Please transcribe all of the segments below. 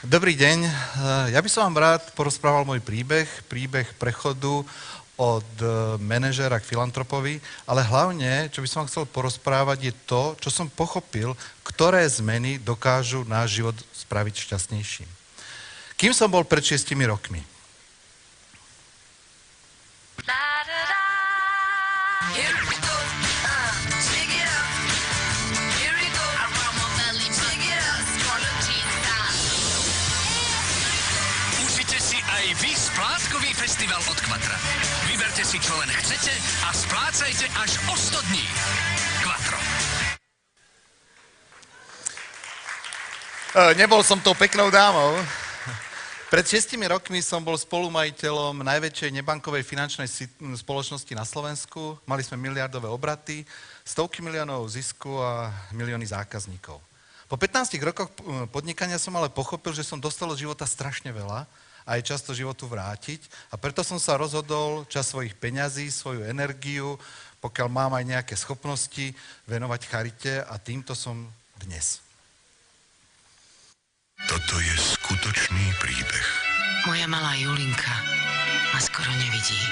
Dobrý deň. Ja by som vám rád porozprával môj príbeh prechodu od manažéra k filantropovi, ale hlavne, čo by som vám chcel porozprávať, je to, čo som pochopil, ktoré zmeny dokážu náš život spraviť šťastnejším. Kým som bol pred 6 rokmi? Splátkový festival od Quatra. Vyberte si, čo len chcete a splácajte až o 100 dní. Quatro. Nebol som tou peknou dámou. Pred 6 rokmi som bol spolumajiteľom najväčšej nebankovej finančnej spoločnosti na Slovensku. Mali sme miliardové obraty, stovky miliónov zisku a milióny zákazníkov. Po 15 rokoch podnikania som ale pochopil, že som dostal od života strašne veľa a je čas to životu vrátiť. A preto som sa rozhodol čas svojich peňazí, svoju energiu, pokiaľ mám aj nejaké schopnosti, venovať charite a týmto som dnes. Toto je skutočný príbeh. Moja malá Julinka ma skoro nevidí.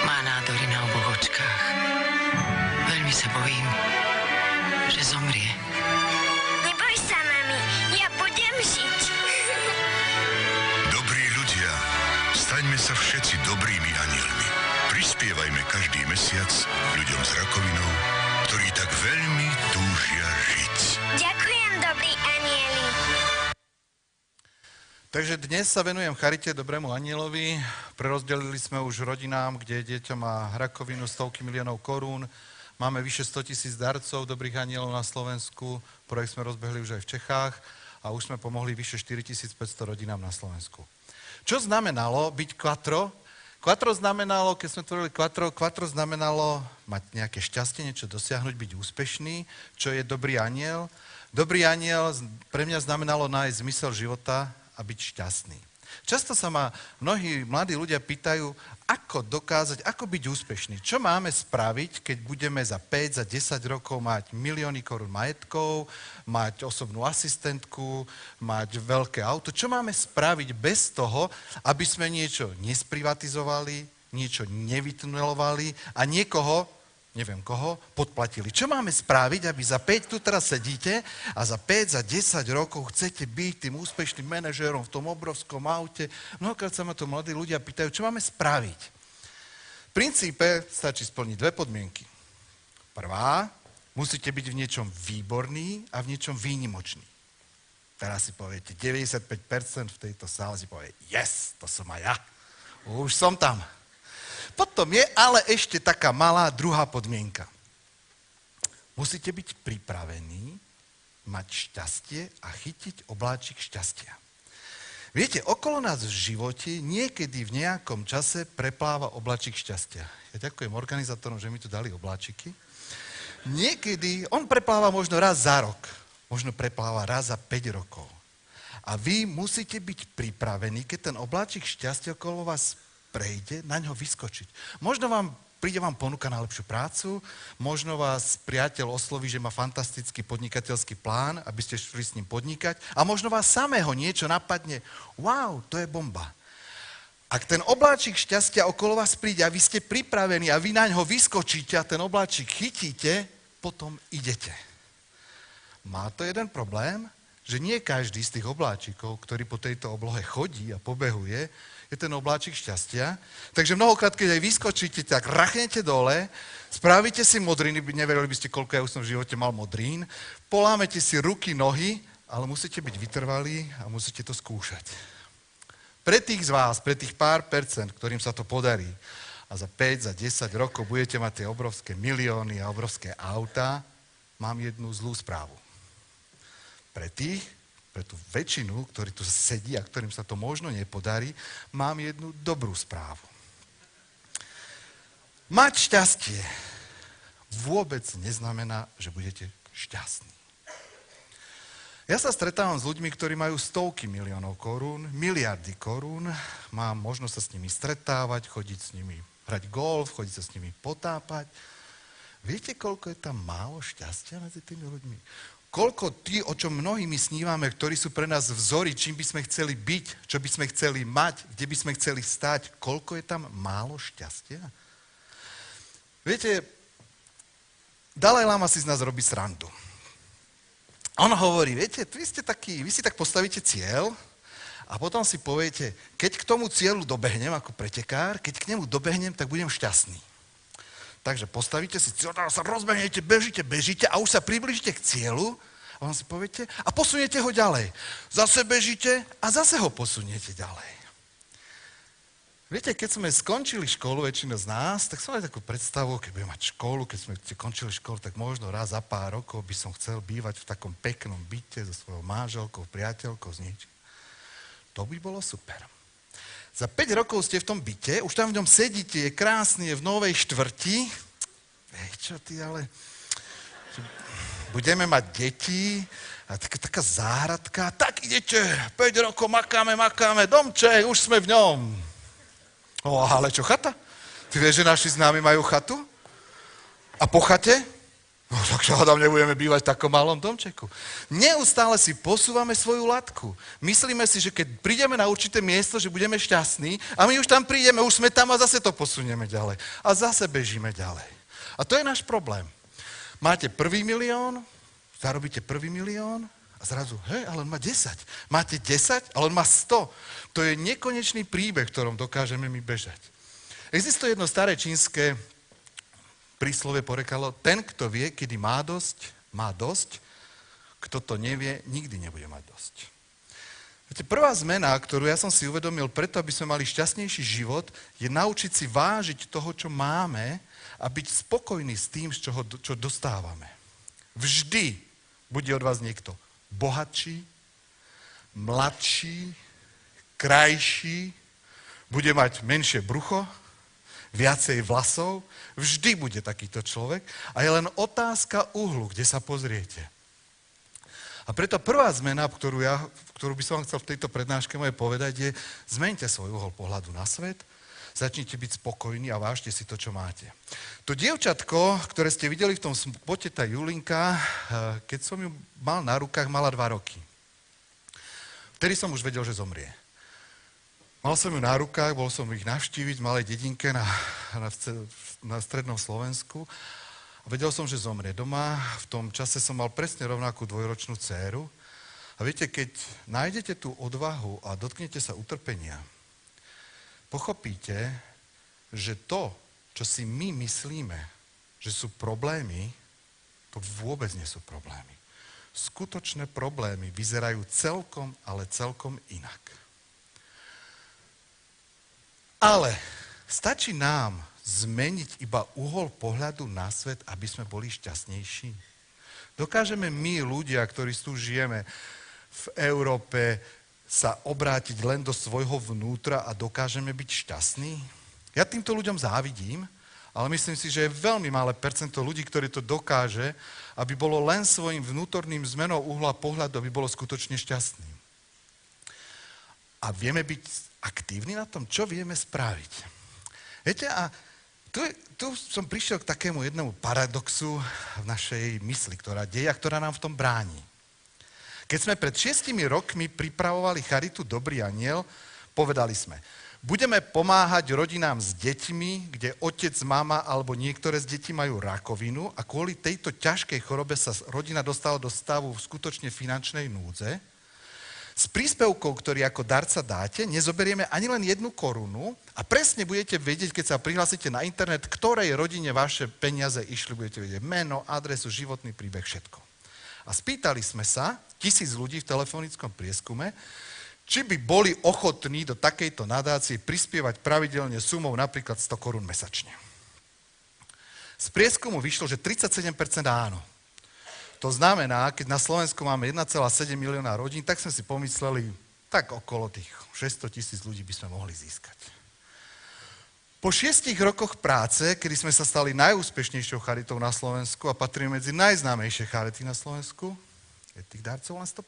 Má nádory na oboch očkách. Veľmi sa bojím, že zomrie. Neboj sa, mami, ja budem žiť. Dobrí ľudia, staňme sa všetci dobrými anielmi. Prispievajme každý mesiac ľuďom s rakovinou, ktorí tak veľmi túžia žiť. Ďakujem, dobrý anieli. Takže dnes sa venujem charite Dobrému anielovi. Prerozdelili sme už rodinám, kde dieťa má rakovinu, stovky miliónov korún. Máme vyše 100 000 darcov Dobrých anielov na Slovensku. Projekt sme rozbehli už aj v Čechách a už sme pomohli vyše 4500 rodinám na Slovensku. Čo znamenalo byť Quatro? Quatro znamenalo, keď sme tvorili Quatro znamenalo mať nejaké šťastie, niečo dosiahnuť, byť úspešný. Čo je dobrý aniel? Dobrý aniel pre mňa znamenalo nájsť zmysel života a byť šťastný. Často sa ma mnohí mladí ľudia pýtajú, ako dokázať, ako byť úspešný. Čo máme spraviť, keď budeme za 5, za 10 rokov mať milióny korún majetkov, mať osobnú asistentku, mať veľké auto. Čo máme spraviť bez toho, aby sme niečo nesprivatizovali, niečo nevytunelovali a niekoho, neviem koho, podplatili. Čo máme spraviť, aby za 5 tu teraz sedíte a za 5, za 10 rokov chcete byť tým úspešným manažérom v tom obrovskom aute? Mnohokrát sa ma to mladí ľudia pýtajú, čo máme spraviť. V princípe stačí splniť dve podmienky. Prvá, musíte byť v niečom výborný a v niečom výnimočný. Teraz si poviete, 95% v tejto sále si povie, yes, to som aj ja. Už som tam. Potom je ale ešte taká malá druhá podmienka. Musíte byť pripravení mať šťastie a chytiť obláčik šťastia. Viete, okolo nás v živote niekedy v nejakom čase prepláva obláčik šťastia. Ja ďakujem organizátorom, že mi tu dali obláčiky. Niekedy, on prepláva možno raz za rok, možno prepláva raz za 5 rokov. A vy musíte byť pripravení, keď ten obláčik šťastia okolo vás prejde, na ňo vyskočiť. Možno príde vám ponuka na lepšiu prácu, možno vás priateľ osloví, že má fantastický podnikateľský plán, aby ste šli s ním podnikať a možno vás samého niečo napadne. Wow, to je bomba. Ak ten obláčik šťastia okolo vás príde a vy ste pripravení a vy na ňo vyskočíte a ten obláčik chytíte, potom idete. Má to jeden problém, že nie každý z tých obláčikov, ktorý po tejto oblohe chodí a pobehuje, je ten obláčik šťastia. Takže mnohokrát, keď aj vyskočíte, tak rachnete dole, spravíte si modriny, neverili by ste, koľko ja už som v živote mal modrín, polámete si ruky, nohy, ale musíte byť vytrvalí a musíte to skúšať. Pre tých z vás, pre tých pár percent, ktorým sa to podarí a za 5, za 10 rokov budete mať tie obrovské milióny a obrovské autá, mám jednu zlú správu. Pre tú väčšinu, ktorí tu sedí a ktorým sa to možno nepodarí, mám jednu dobrú správu. Mať šťastie vôbec neznamená, že budete šťastní. Ja sa stretávam s ľuďmi, ktorí majú stovky miliónov korún, miliardy korún, mám možnosť sa s nimi stretávať, chodiť s nimi hrať golf, chodiť sa s nimi potápať. Viete, koľko je tam málo šťastia medzi tými ľuďmi? Koľko tí, o čom mnohí my snívame, ktorí sú pre nás vzory, čím by sme chceli byť, čo by sme chceli mať, kde by sme chceli stať, koľko je tam málo šťastia? Viete, Dalaj Lama si z nás robí srandu. On hovorí, viete, vy si tak postavíte cieľ a potom si poviete, keď k tomu cieľu dobehnem ako pretekár, keď k nemu dobehnem, tak budem šťastný. Takže postavíte si cieľ, sa rozbehnete, bežíte a už sa priblížite k cieľu a vám si poviete a posuniete ho ďalej. Zase bežíte a zase ho posuniete ďalej. Viete, keď sme skončili školu, väčšina z nás, tak som mali takú predstavu, keď budem mať školu, keď sme končili školu, tak možno raz za pár rokov by som chcel bývať v takom peknom byte so svojou manželkou, priateľkou, s niečím. To by bolo super. Za 5 rokov ste v tom byte, už tam v ňom sedíte, je krásny, je v novej štvrti. Čo ty, ale... Budeme mať deti a taká záhradka. Tak idete, 5 rokov makáme, domček, už sme v ňom. Ale čo chata? Ty vieš, že naši známi majú chatu? A po chate? No tak tam nebudeme bývať v takom malom domčeku. Neustále si posúvame svoju latku. Myslíme si, že keď prídeme na určité miesto, že budeme šťastní a my už tam prídeme, už sme tam a zase to posunieme ďalej. A zase bežíme ďalej. A to je náš problém. Máte 1. milión, zarobíte 1. milión a zrazu, ale on má 10. Máte 10, ale on má 100. To je nekonečný príbeh, v ktorom dokážeme my bežať. Existuje jedno staré čínske príslovie porekalo, ten, kto vie, kedy má dosť, kto to nevie, nikdy nebude mať dosť. Viete, prvá zmena, ktorú ja som si uvedomil preto, aby sme mali šťastnejší život, je naučiť si vážiť toho, čo máme a byť spokojný s tým, čo dostávame. Vždy bude od vás niekto bohatší, mladší, krajší, bude mať menšie brucho, viacej vlasov, vždy bude takýto človek a je len otázka uhlu, kde sa pozriete. A preto prvá zmena, ktorú by som vám chcel v tejto prednáške moje povedať, je zmeňte svoj uhol pohľadu na svet, začnite byť spokojní a vážte si to, čo máte. To dievčatko, ktoré ste videli v tom spote, tá Julinka, keď som ju mal na rukách, mala 2 roky. Vtedy som už vedel, že zomrie. Mal som ju na rukách, bol som ich navštíviť v malej dedinke na strednom Slovensku a vedel som, že zomrie. Doma v tom čase som mal presne rovnakú 2-ročnú dcéru a viete, keď nájdete tú odvahu a dotknete sa utrpenia, pochopíte, že to, čo si my myslíme, že sú problémy, to vôbec nie sú problémy. Skutočné problémy vyzerajú celkom, ale celkom inak. Ale stačí nám zmeniť iba uhol pohľadu na svet, aby sme boli šťastnejší? Dokážeme my, ľudia, ktorí tu žijeme v Európe, sa obrátiť len do svojho vnútra a dokážeme byť šťastní? Ja týmto ľuďom závidím, ale myslím si, že je veľmi malé percento ľudí, ktorí to dokáže, aby bolo len svojim vnútorným zmenou uhla pohľadu, aby bolo skutočne šťastným. A vieme byť aktívni na tom, čo vieme spraviť. Viete, a tu som prišiel k takému jednému paradoxu v našej mysli, ktorá nám v tom bráni. Keď sme pred 6 rokmi pripravovali charitu Dobrý anjel, povedali sme, budeme pomáhať rodinám s deťmi, kde otec, mama alebo niektoré z detí majú rakovinu a kvôli tejto ťažkej chorobe sa rodina dostala do stavu skutočne finančnej núdze. S príspevkou, ktorý ako darca dáte, nezoberieme ani len 1 korunu a presne budete vedieť, keď sa prihlásite na internet, ktorej rodine vaše peniaze išli, budete vedieť meno, adresu, životný príbeh, všetko. A spýtali sme sa 1000 ľudí v telefonickom prieskume, či by boli ochotní do takejto nadácie prispievať pravidelne sumou napríklad 100 korún mesačne. Z prieskumu vyšlo, že 37% áno. To znamená, keď na Slovensku máme 1,7 milióna rodín, tak sme si pomysleli, tak okolo tých 600 000 ľudí by sme mohli získať. Po 6 rokoch práce, kedy sme sa stali najúspešnejšou charitou na Slovensku a patríme medzi najznámejšie charity na Slovensku, je tých darcov len 105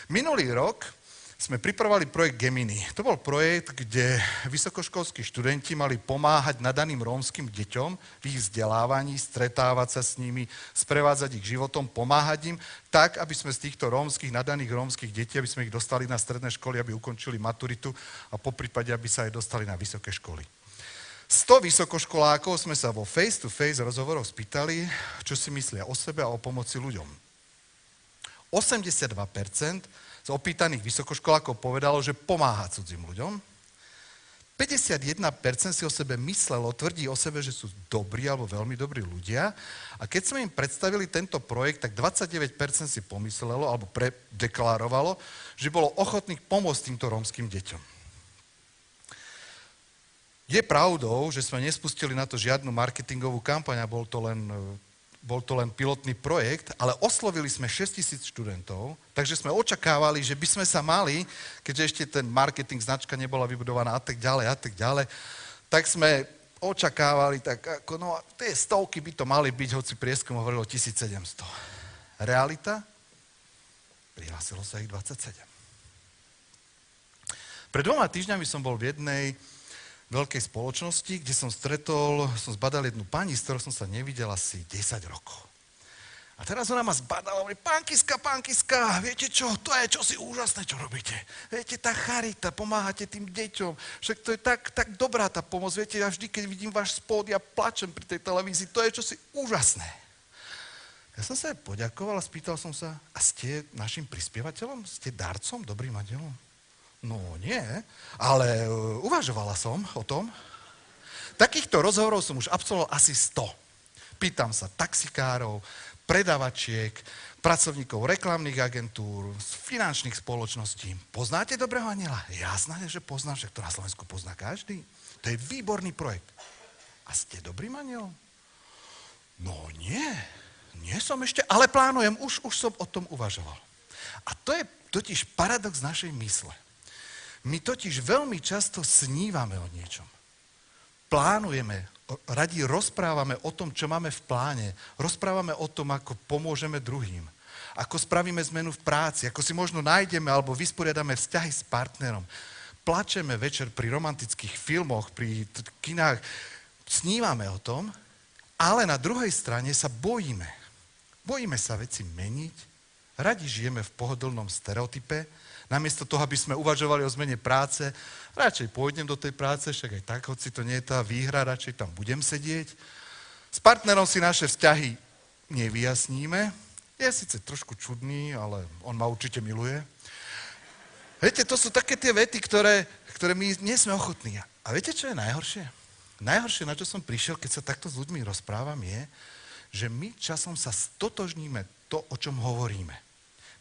000. Minulý rok sme pripravovali projekt Gemini. To bol projekt, kde vysokoškolskí študenti mali pomáhať nadaným rómskym deťom v ich vzdelávaní, stretávať sa s nimi, sprevádzať ich životom, pomáhať im, tak, aby sme z týchto nadaných rómskych detí, aby sme ich dostali na stredné školy, aby ukončili maturitu a poprípade, aby sa aj dostali na vysoké školy. 100 vysokoškolákov sme sa vo face-to-face rozhovoroch spýtali, čo si myslia o sebe a o pomoci ľuďom. 82% z opýtaných vysokoškolákov povedalo, že pomáha cudzím ľuďom. 51% si o sebe myslelo, tvrdí o sebe, že sú dobrí alebo veľmi dobrí ľudia. A keď sme im predstavili tento projekt, tak 29% si pomyslelo alebo deklarovalo, že bolo ochotných pomôcť týmto rómskym deťom. Je pravdou, že sme nespustili na to žiadnu marketingovú kampaň a bol to len pilotný projekt, ale oslovili sme 6 000 študentov, takže sme očakávali, že by sme sa mali, keďže ešte ten marketing, značka nebola vybudovaná a tak ďalej, tak sme očakávali, tak ako, no tie stovky by to mali byť, hoci prieskum hovorilo 1700. Realita? Prihlásilo sa ich 27. Pred 2 týždňami som bol v jednej veľkej spoločnosti, kde som zbadal jednu pani, s ktorou som sa nevidel asi 10 rokov. A teraz ona ma zbadala a hovorí, pán Kiska, viete čo, to je čosi úžasné, čo robíte. Viete, tá charita, pomáhate tým deťom, však to je tak dobrá tá pomoc, viete, ja vždy, keď vidím váš spod, ja plačem pri tej televízii, to je čosi úžasné. Ja som sa aj poďakoval a spýtal som sa, a ste našim prispievateľom? Ste darcom, dobrým andelom? No nie, ale uvažovala som o tom. Takýchto rozhovorov som už absolvoval asi 100. Pýtam sa taxikárov, predavačiek, pracovníkov reklamných agentúr, z finančných spoločností. Poznáte Dobrého anjela? Jasné, že poznám, že to na Slovensku pozná každý. To je výborný projekt. A ste dobrým anjelom? No nie som ešte, ale plánujem, už som o tom uvažoval. A to je totiž paradox našej mysle. My totiž veľmi často snívame o niečom. Plánujeme, radi rozprávame o tom, čo máme v pláne. Rozprávame o tom, ako pomôžeme druhým. Ako spravíme zmenu v práci, ako si možno nájdeme alebo vysporiadame vzťahy s partnerom. Plačeme večer pri romantických filmoch, pri kinách. Snívame o tom, ale na druhej strane sa bojíme. Bojíme sa veci meniť. Radi žijeme v pohodlnom stereotype. Namiesto toho, aby sme uvažovali o zmene práce, radšej pôjdem do tej práce, však aj tak, hoci to nie je tá výhra, radšej tam budem sedieť. S partnerom si naše vzťahy nevyjasníme. Je síce trošku čudný, ale on ma určite miluje. Viete, to sú také tie vety, ktoré my nie sme ochotní. A viete, čo je najhoršie? Najhoršie, na čo som prišiel, keď sa takto s ľuďmi rozprávam, je, že my časom sa stotožníme to, o čom hovoríme.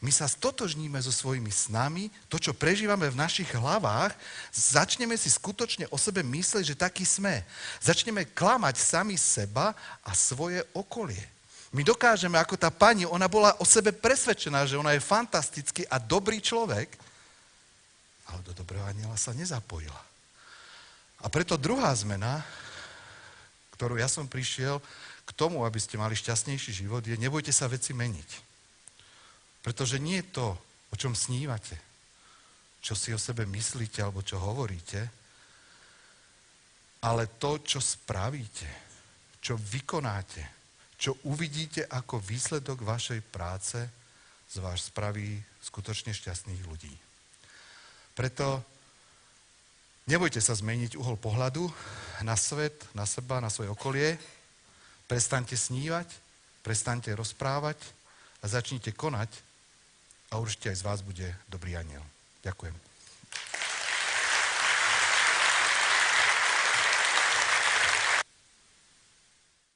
My sa stotožníme so svojimi snami, to, čo prežívame v našich hlavách, začneme si skutočne o sebe myslieť, že takí sme. Začneme klamať sami seba a svoje okolie. My dokážeme, ako tá pani, ona bola o sebe presvedčená, že ona je fantastický a dobrý človek, ale do Dobrého anjela sa nezapojila. A preto druhá zmena, ktorú ja som prišiel k tomu, aby ste mali šťastnejší život, je nebojte sa veci meniť. Pretože nie je to, o čom snívate, čo si o sebe myslíte alebo čo hovoríte, ale to, čo spravíte, čo vykonáte, čo uvidíte ako výsledok vašej práce, z vás spraví skutočne šťastných ľudí. Preto nebojte sa zmeniť uhol pohľadu na svet, na seba, na svoje okolie, prestaňte snívať, prestaňte rozprávať a začnite konať, a určite aj z vás bude dobrý anjel. Ďakujem.